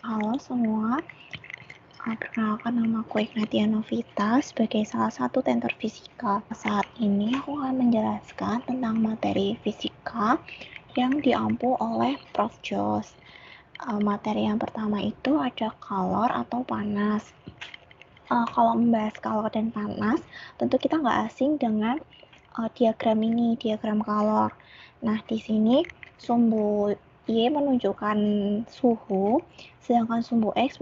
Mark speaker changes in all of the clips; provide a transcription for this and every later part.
Speaker 1: Halo semua, perkenalkan nama aku Ignatia Novita sebagai salah satu tentor fisika. Saat ini aku akan menjelaskan tentang materi fisika yang diampu oleh Prof. Jos. Materi yang pertama itu ada kalor atau panas. Kalau membahas kalor dan panas, tentu kita nggak asing dengan diagram ini, diagram kalor. Nah, di sini sumbu Y menunjukkan suhu, sedangkan sumbu X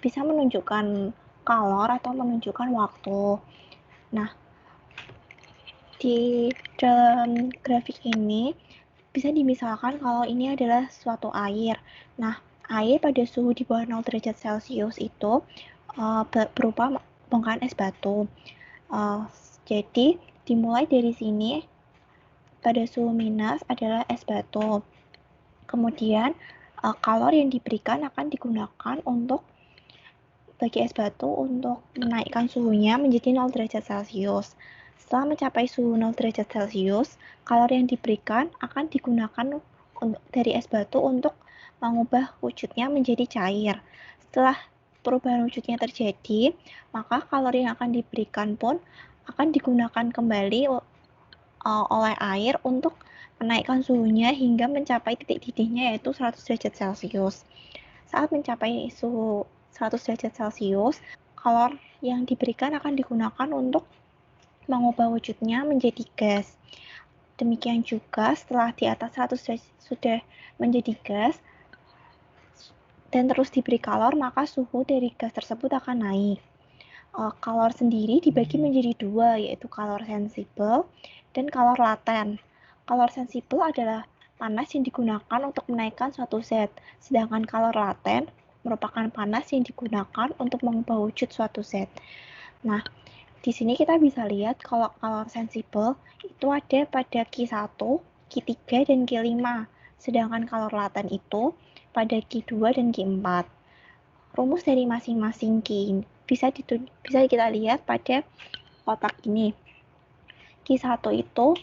Speaker 1: bisa menunjukkan kalor atau menunjukkan waktu. Nah, di dalam grafik ini bisa dimisalkan kalau ini adalah suatu air. Nah, air pada suhu di bawah 0 derajat Celcius itu berupa bongkahan es batu. Jadi, dimulai dari sini pada suhu minus adalah es batu. Kemudian kalor yang diberikan akan digunakan untuk bagi es batu untuk menaikkan suhunya menjadi 0 derajat Celcius. Setelah mencapai suhu 0 derajat Celcius, kalor yang diberikan akan digunakan dari es batu untuk mengubah wujudnya menjadi cair. Setelah perubahan wujudnya terjadi, maka kalor yang akan diberikan pun akan digunakan kembali oleh air untuk menaikkan suhunya hingga mencapai titik didihnya yaitu 100 derajat Celcius. Saat mencapai suhu 100 derajat Celcius, kalor yang diberikan akan digunakan untuk mengubah wujudnya menjadi gas. Demikian juga setelah di atas 100 derajat sudah menjadi gas dan terus diberi kalor, maka suhu dari gas tersebut akan naik. Kalor sendiri dibagi menjadi dua, yaitu kalor sensibel dan kalor laten. Kalor sensibel adalah panas yang digunakan untuk menaikkan suatu zat, sedangkan kalor laten merupakan panas yang digunakan untuk mengubah wujud suatu zat. Nah, di sini kita bisa lihat kalau kalor sensibel itu ada pada Q1, Q3, dan Q5, sedangkan kalor laten itu pada Q2 dan Q4. Rumus dari masing-masing Q bisa kita lihat pada kotak ini. Q1 itu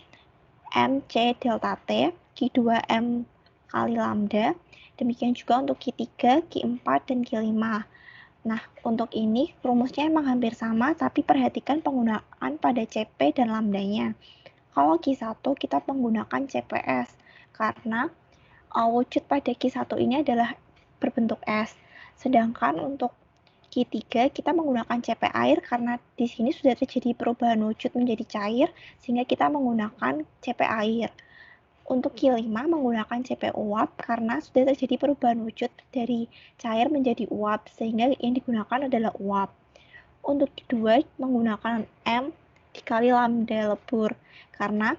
Speaker 1: MC delta T, Q2 M kali lambda, demikian juga untuk Q3, Q4, dan Q5. Nah, untuk ini rumusnya emang hampir sama, tapi perhatikan penggunaan pada CP dan lambdanya. Kalau Q1 kita menggunakan CPS, karena wujud pada Q1 ini adalah berbentuk S. Sedangkan untuk Q3 kita menggunakan CP air karena di sini sudah terjadi perubahan wujud menjadi cair sehingga kita menggunakan CP air. Untuk Q5 menggunakan CP uap karena sudah terjadi perubahan wujud dari cair menjadi uap sehingga yang digunakan adalah uap. Untuk Q2 menggunakan M dikali lambda lebur karena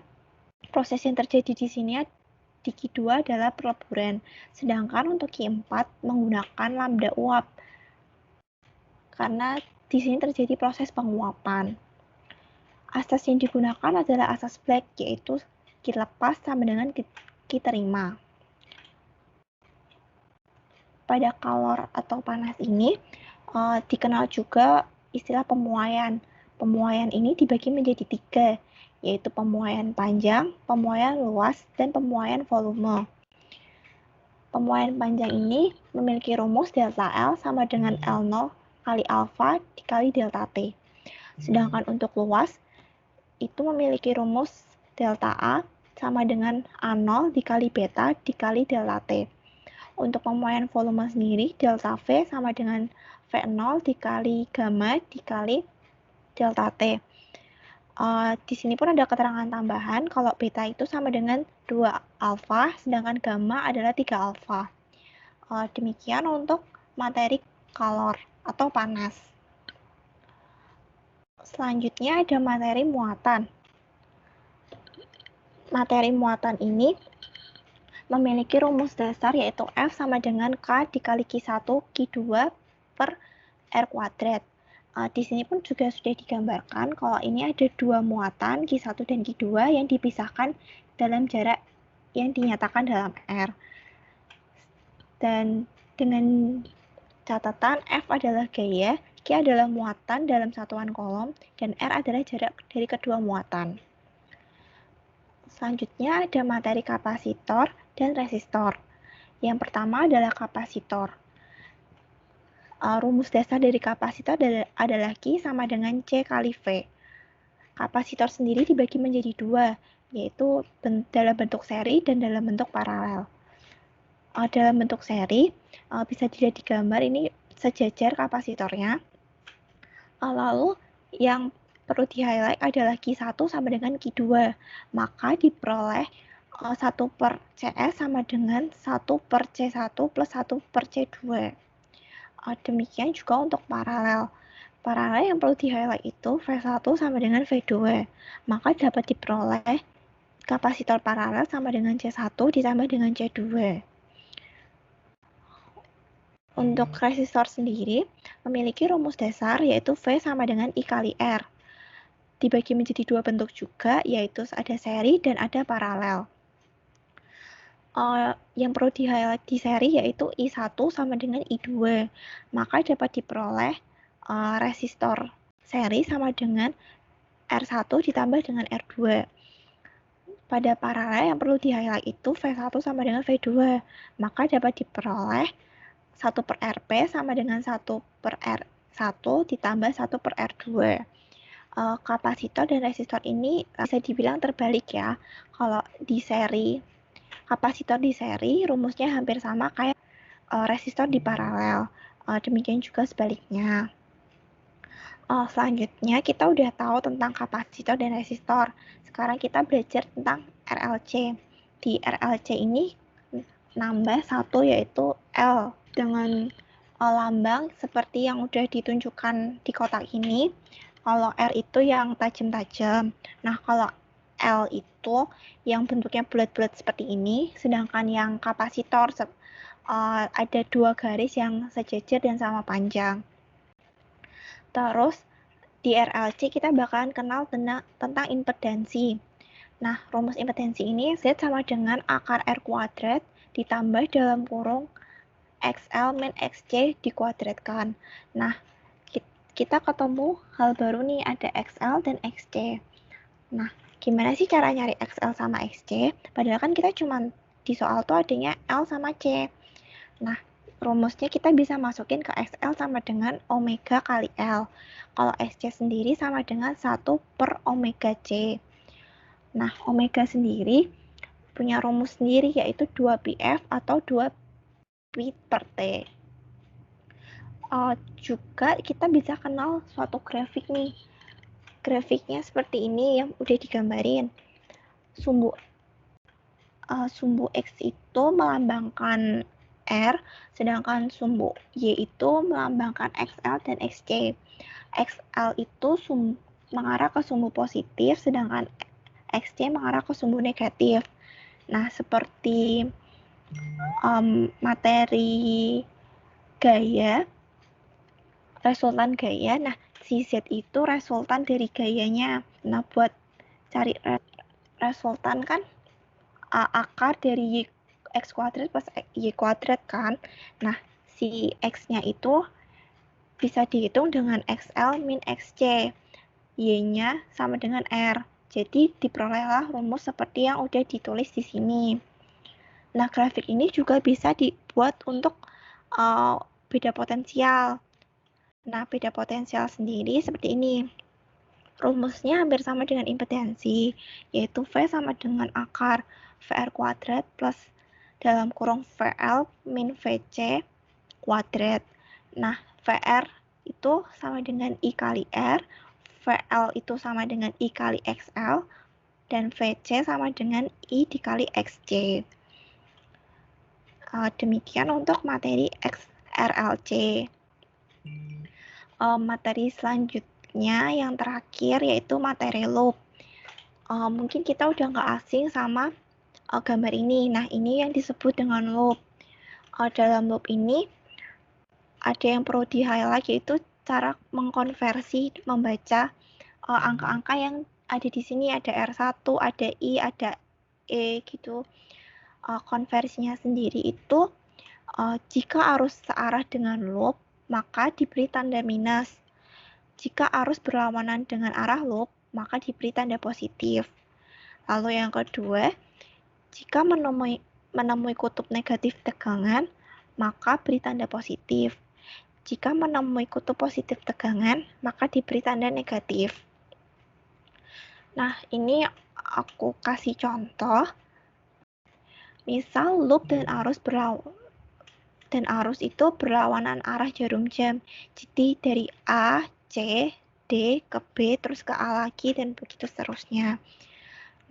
Speaker 1: proses yang terjadi di sini di Q2 adalah peleburan. Sedangkan untuk Q4 menggunakan lambda uap karena di sini terjadi proses penguapan. Asas yang digunakan adalah asas Black, yaitu Q lepas sama dengan Q terima. Pada kalor atau panas ini dikenal juga istilah pemuaian. Pemuaian ini dibagi menjadi tiga, yaitu pemuaian panjang, pemuaian luas, dan pemuaian volume. Pemuaian panjang ini memiliki rumus delta L sama dengan L0 kali alfa dikali delta T. Sedangkan untuk luas, itu memiliki rumus delta A sama dengan A0 dikali beta dikali delta T. Untuk pemuaian volume sendiri, delta V sama dengan V0 dikali gamma dikali delta T. Di sini pun ada keterangan tambahan kalau beta itu sama dengan 2 alfa, sedangkan gamma adalah 3 alfa. Demikian untuk materi kalor atau panas. Selanjutnya ada materi muatan. Materi muatan ini memiliki rumus dasar yaitu F sama dengan K dikali Q1 Q2 per R kuadrat. Di sini pun juga sudah digambarkan kalau ini ada dua muatan Q1 dan Q2 yang dipisahkan dalam jarak yang dinyatakan dalam R. Dan dengan catatan F adalah gaya, Q adalah muatan dalam satuan kolom, dan R adalah jarak dari kedua muatan. Selanjutnya ada materi kapasitor dan resistor. Yang pertama adalah kapasitor. rumus dasar dari kapasitor adalah Q sama dengan C kali V. Kapasitor sendiri dibagi menjadi dua, yaitu dalam bentuk seri dan dalam bentuk paralel. Dalam bentuk seri, bisa dilihat di gambar ini sejajar kapasitornya. Lalu yang perlu di-highlight adalah Q1 sama dengan Q2. Maka diperoleh 1 per CS sama dengan 1 per C1 plus 1 per C2. Demikian juga untuk paralel. Paralel yang perlu di-highlight itu V1 sama dengan V2. Maka dapat diperoleh kapasitor paralel sama dengan C1 ditambah dengan C2. Untuk resistor sendiri memiliki rumus dasar yaitu V sama dengan I kali R. Dibagi menjadi dua bentuk juga, yaitu ada seri dan ada paralel. Yang perlu di-highlight di seri yaitu I1 sama dengan I2. Maka dapat diperoleh resistor seri sama dengan R1 ditambah dengan R2. Pada paralel yang perlu di-highlight itu V1 sama dengan V2. Maka dapat diperoleh 1 per Rp sama dengan 1 per R1 ditambah 1 per R2. Kapasitor dan resistor ini bisa dibilang terbalik ya. Kalau di seri, kapasitor di seri rumusnya hampir sama kayak resistor di paralel. Demikian juga sebaliknya. Selanjutnya kita udah tahu tentang kapasitor dan resistor. Sekarang kita belajar tentang RLC. Di RLC ini nambah satu yaitu L dengan lambang seperti yang udah ditunjukkan di kotak ini. Kalau R itu yang tajam-tajam. Nah, kalau L itu yang bentuknya bulat-bulat seperti ini, sedangkan yang kapasitor ada dua garis yang sejajar dan sama panjang. Terus di RLC kita bakalan kenal tentang impedansi. Nah, rumus impedansi ini Z sama dengan akar R kuadrat ditambah dalam kurung XL min XC dikuadratkan. Nah, kita ketemu hal baru nih, ada XL dan XC. Nah, gimana sih cara nyari XL sama XC? Padahal kan kita cuma di soal tuh adanya L sama C. Nah, rumusnya kita bisa masukin ke XL sama dengan omega kali L. Kalau XC sendiri sama dengan 1 per omega C. Nah, omega sendiri punya rumus sendiri yaitu 2πf atau 2π per T. Juga kita bisa kenal suatu grafik nih. Grafiknya seperti ini yang udah digambarin. Sumbu X itu melambangkan R, sedangkan sumbu Y itu melambangkan XL dan XC. XL itu mengarah ke sumbu positif, sedangkan XC mengarah ke sumbu negatif. Nah, seperti materi gaya, resultan gaya. Nah, si Z itu resultan dari gayanya. Nah, buat cari resultan kan akar dari X kuadrat plus Y kuadrat kan. Nah, si X-nya itu bisa dihitung dengan XL min XC. Y-nya sama dengan R. Jadi, diperolehlah rumus seperti yang udah ditulis di sini. Nah, grafik ini juga bisa dibuat untuk beda potensial. Nah, beda potensial sendiri seperti ini. Rumusnya hampir sama dengan impedansi, yaitu V sama dengan akar VR kuadrat plus dalam kurung VL min VC kuadrat. Nah, VR itu sama dengan I kali R, VL itu sama dengan I kali XL, dan VC sama dengan I dikali XC. Demikian untuk materi RLC. Materi selanjutnya yang terakhir yaitu materi loop. Mungkin kita udah nggak asing sama gambar ini. Nah, ini yang disebut dengan loop. Dalam loop ini ada yang perlu di-highlight yaitu cara mengkonversi, membaca angka-angka yang ada di sini. Ada R1, ada I, ada E gitu. Konversinya sendiri itu jika arus searah dengan loop, maka diberi tanda minus. Jika arus berlawanan dengan arah loop, maka diberi tanda positif. Lalu yang kedua, jika menemui kutub negatif tegangan, maka beri tanda positif. jika menemui kutub positif tegangan, maka diberi tanda negatif. Nah, ini aku kasih contoh. Misal loop dan arus itu berlawanan arah jarum jam. Jadi dari A, C, D ke B, terus ke A lagi, dan begitu seterusnya.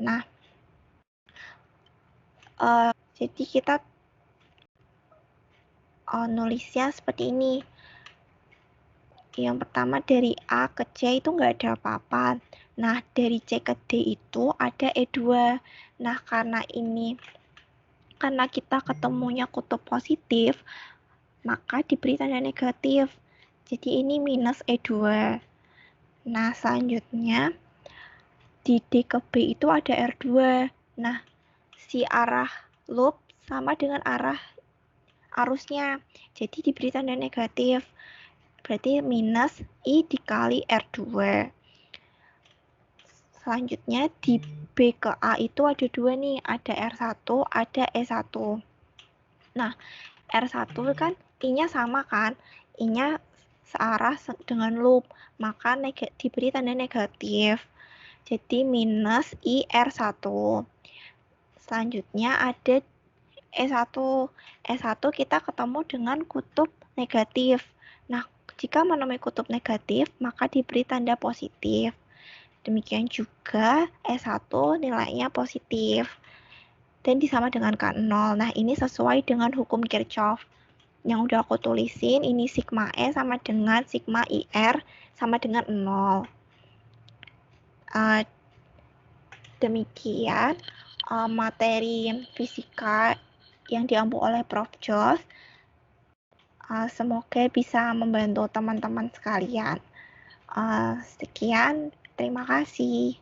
Speaker 1: Nah, jadi kita nulisnya seperti ini. Yang pertama dari A ke C itu nggak ada apa-apa. Nah, dari C ke D itu ada E2. Nah, karena kita ketemunya kutub positif, maka diberi tanda negatif. Jadi ini minus E2. Nah, selanjutnya di D ke B itu ada R2. Nah, si arah loop sama dengan arah arusnya. Jadi diberi tanda negatif. Berarti minus I dikali R2. Selanjutnya di B ke A itu ada dua nih, ada R1, ada E1. Nah, R1 kan I-nya sama kan, I-nya searah dengan loop, maka diberi tanda negatif. Jadi minus I R1. Selanjutnya ada E1. E1 kita ketemu dengan kutub negatif. Nah, jika menemui kutub negatif, maka diberi tanda positif. Demikian juga E1 nilainya positif dan disama dengan K0. Nah, ini sesuai dengan hukum Kirchhoff yang udah aku tulisin. Ini sigma E sama dengan sigma IR sama dengan 0. Demikian materi fisika yang diampu oleh Prof. Jos. Semoga bisa membantu teman-teman sekalian. Sekian, terima kasih.